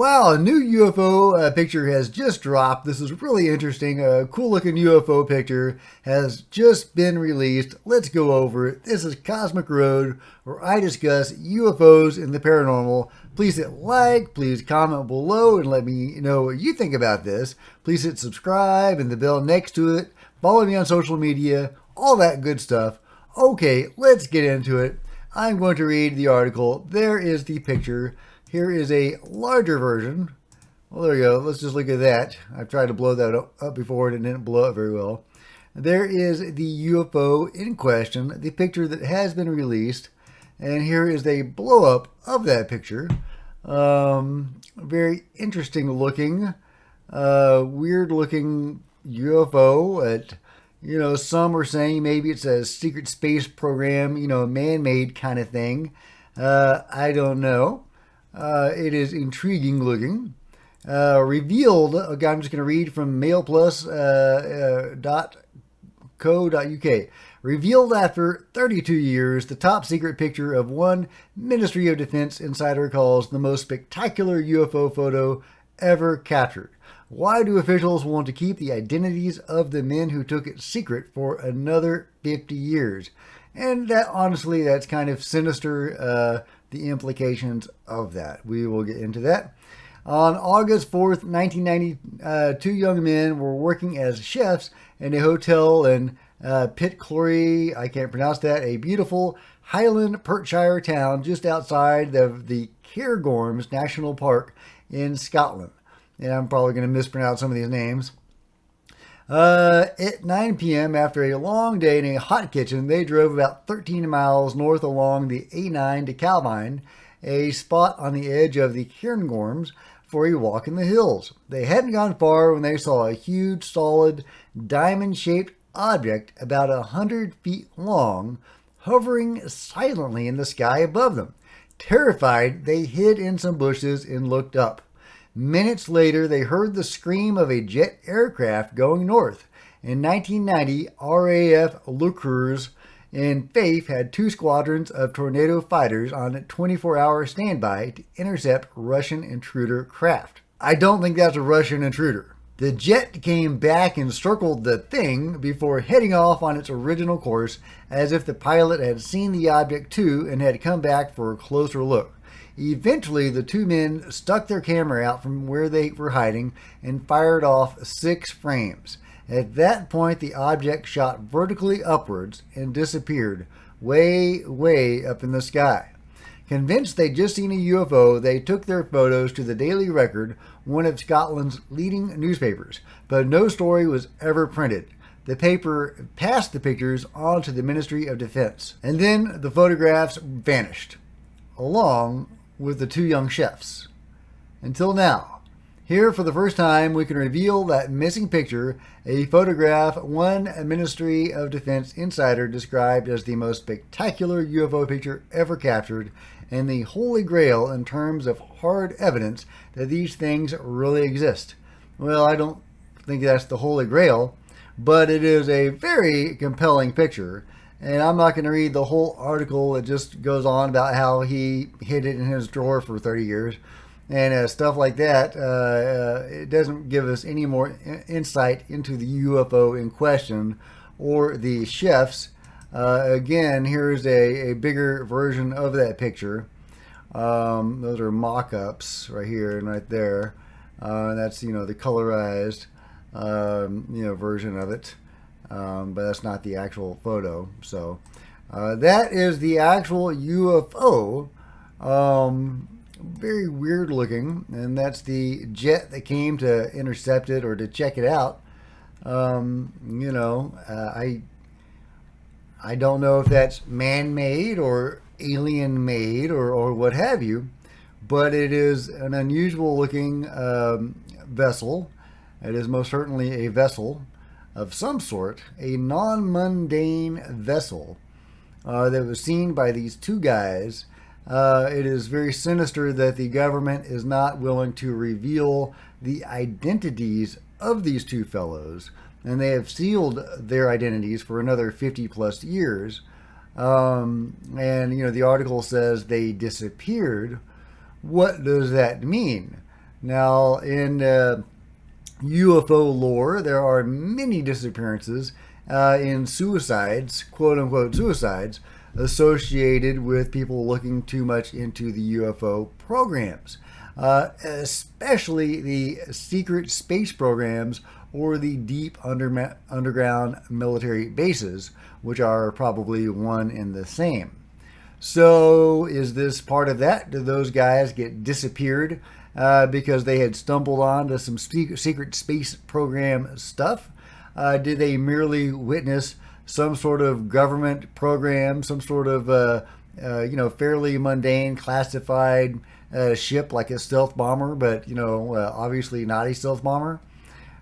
Wow, a new UFO picture has just dropped. This is really interesting. A cool looking UFO picture has just been released. Let's go over it. This is Cosmic Road, where I discuss UFOs and the paranormal. Please hit like, please comment below and let me know what you think about this. Please hit subscribe and the bell next to it. Follow me on social media, all that good stuff. Okay, let's get into it. I'm going to read the article. There is the picture. Here is a larger version. Well, there you go. Let's just look at that. I've tried to blow that up before and it didn't blow up very well. There is the UFO in question, the picture that has been released. And here is a blow up of that picture. Very interesting looking, weird looking UFO. Some are saying maybe it's a secret space program, man-made kind of thing. I don't know. It is intriguing looking. Revealed, okay, I'm just going to read from mailplus.co.uk. Revealed after 32 years, the top secret picture of one Ministry of Defense insider calls the most spectacular UFO photo ever captured. Why do officials want to keep the identities of the men who took it secret for another 50 years? And that, honestly, that's kind of sinister, the implications of that. We will get into that. On August 4th, 1990, two young men were working as chefs in a hotel in Pitcrory, I can't pronounce that, a beautiful Highland Perthshire town just outside of the Cairngorms National Park in Scotland. And I'm probably going to mispronounce some of these names. At 9 p.m., after a long day in a hot kitchen, they drove about 13 miles north along the A9 to Calvine, a spot on the edge of the Cairngorms, for a walk in the hills. They hadn't gone far when they saw a huge, solid, diamond-shaped object about 100 feet long, hovering silently in the sky above them. Terrified, they hid in some bushes and looked up. Minutes later, they heard the scream of a jet aircraft going north. In 1990, RAF Lucrers in Faith had two squadrons of Tornado fighters on 24-hour standby to intercept Russian intruder craft. I don't think that's a Russian intruder. The jet came back and circled the thing before heading off on its original course, as if the pilot had seen the object too and had come back for a closer look. Eventually, the two men stuck their camera out from where they were hiding and fired off 6 frames. At that point, the object shot vertically upwards and disappeared way, way up in the sky. Convinced they'd just seen a UFO, they took their photos to the Daily Record, one of Scotland's leading newspapers, but no story was ever printed. The paper passed the pictures on to the Ministry of Defense, and then the photographs vanished, along with the two young chefs. Until now, here for the first time, we can reveal that missing picture, a photograph one Ministry of Defense insider described as the most spectacular UFO picture ever captured, and the holy grail in terms of hard evidence that these things really exist. Well, I don't think that's the holy grail, but it is a very compelling picture. And I'm not going to read the whole article. It just goes on about how he hid it in his drawer for 30 years and stuff like that. It doesn't give us any more insight into the UFO in question or the chefs. Again, here's a bigger version of that picture. Those are mock-ups right here and right there. That's, the colorized, version of it. But that's not the actual photo. So that is the actual UFO. Very weird looking, and that's the jet that came to intercept it or to check it out. I don't know if that's man-made or alien-made or what have you, but it is an unusual looking vessel. It is most certainly a vessel of some sort, a non-mundane vessel that was seen by these two guys. It is very sinister that the government is not willing to reveal the identities of these two fellows, and they have sealed their identities for another 50 plus years. And the article says they disappeared. What does that mean? Now, in UFO lore, there are many disappearances in suicides, quote unquote suicides, associated with people looking too much into the UFO programs, especially the secret space programs or the deep underground military bases, which are probably one and the same. So, is this part of that? Did those guys get disappeared because they had stumbled onto some secret space program stuff? Did they merely witness some sort of government program, some sort of fairly mundane, classified ship like a stealth bomber, but obviously not a stealth bomber?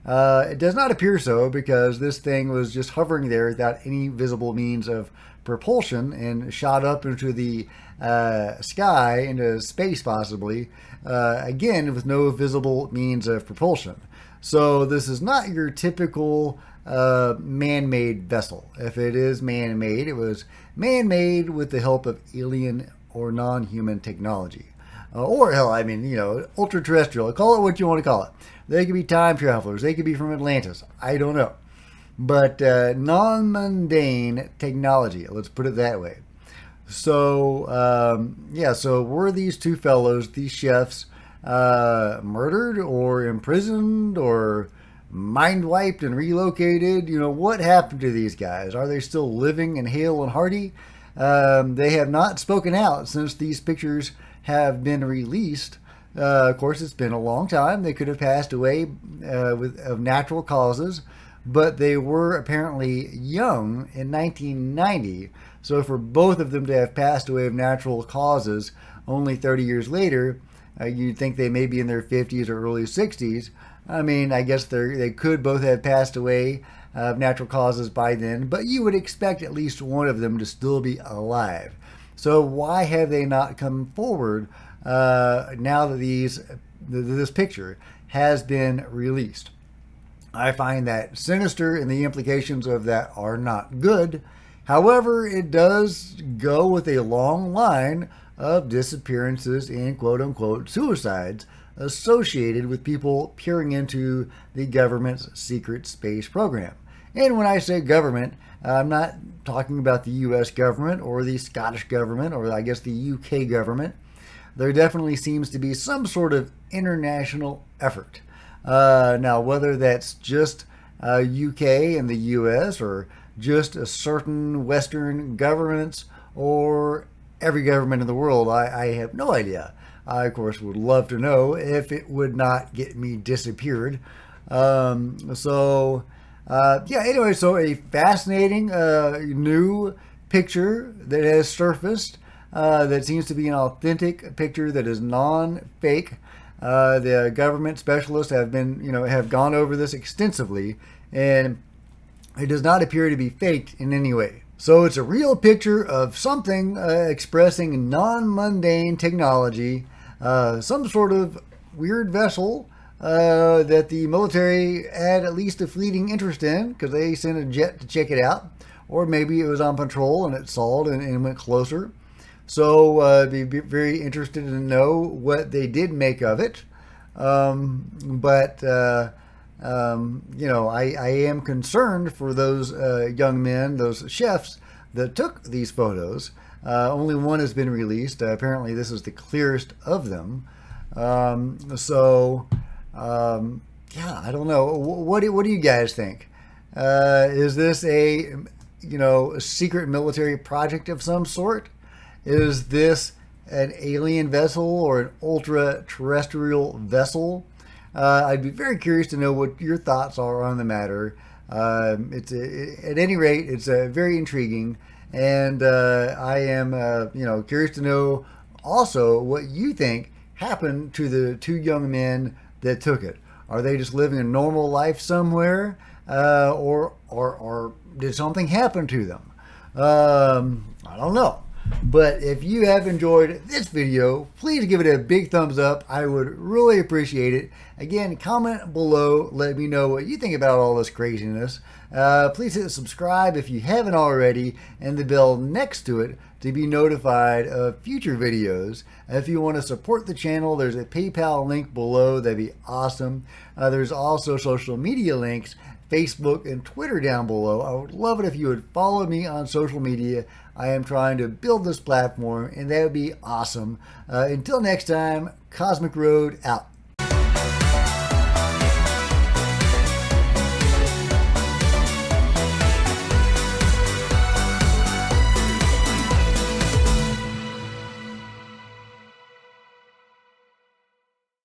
It does not appear so, because this thing was just hovering there without any visible means of propulsion and shot up into the sky, into space possibly, again with no visible means of propulsion. So this is not your typical man-made vessel. If it is man-made, it was man-made with the help of alien or non-human technology. Or hell, ultra-terrestrial. Call it what you want to call it. They could be time travelers. They could be from Atlantis. I don't know. But non-mundane technology. Let's put it that way. So, so were these two fellows, these chefs, murdered or imprisoned or mind wiped and relocated? What happened to these guys? Are they still living and hale and hearty? They have not spoken out since these pictures have been released. Of course, it's been a long time. They could have passed away of natural causes, but they were apparently young in 1990. So for both of them to have passed away of natural causes only 30 years later, you'd think they may be in their 50s or early 60s. I guess they could both have passed away of natural causes by then, but you would expect at least one of them to still be alive. So why have they not come forward now that this picture has been released? I find that sinister, and the implications of that are not good. However, it does go with a long line of disappearances and quote-unquote suicides associated with people peering into the government's secret space program. And when I say government, I'm not talking about the U.S. government or the Scottish government or I guess the U.K. government. There definitely seems to be some sort of international effort. Now, whether that's just UK and the US or just a certain Western governments or every government in the world, I have no idea. I, of course, would love to know if it would not get me disappeared. Anyway, so a fascinating new picture that has surfaced that seems to be an authentic picture that is non-fake. The government specialists have gone over this extensively, and it does not appear to be faked in any way. So it's a real picture of something expressing non-mundane technology, some sort of weird vessel that the military had at least a fleeting interest in because they sent a jet to check it out, or maybe it was on patrol and it saw it and went closer. So I'd be very interested to know what they did make of it. I am concerned for those young men, those chefs that took these photos. Only one has been released. Apparently, this is the clearest of them. I don't know. What do you guys think? Is this a secret military project of some sort? Is this an alien vessel or an ultra-terrestrial vessel? I'd be very curious to know what your thoughts are on the matter. At any rate, it's very intriguing, and I am curious to know also what you think happened to the two young men that took it. Are they just living a normal life somewhere, or did something happen to them? I don't know. But if you have enjoyed this video, please give it a big thumbs up. I would really appreciate it. Again, comment below. Let me know what you think about all this craziness. Please hit subscribe if you haven't already, and the bell next to it to be notified of future videos. If you want to support the channel, there's a PayPal link below. That'd be awesome. There's also social media links, Facebook and Twitter down below. I would love it if you would follow me on social media. I am trying to build this platform, and that would be awesome. Until next time, Cosmic Road out.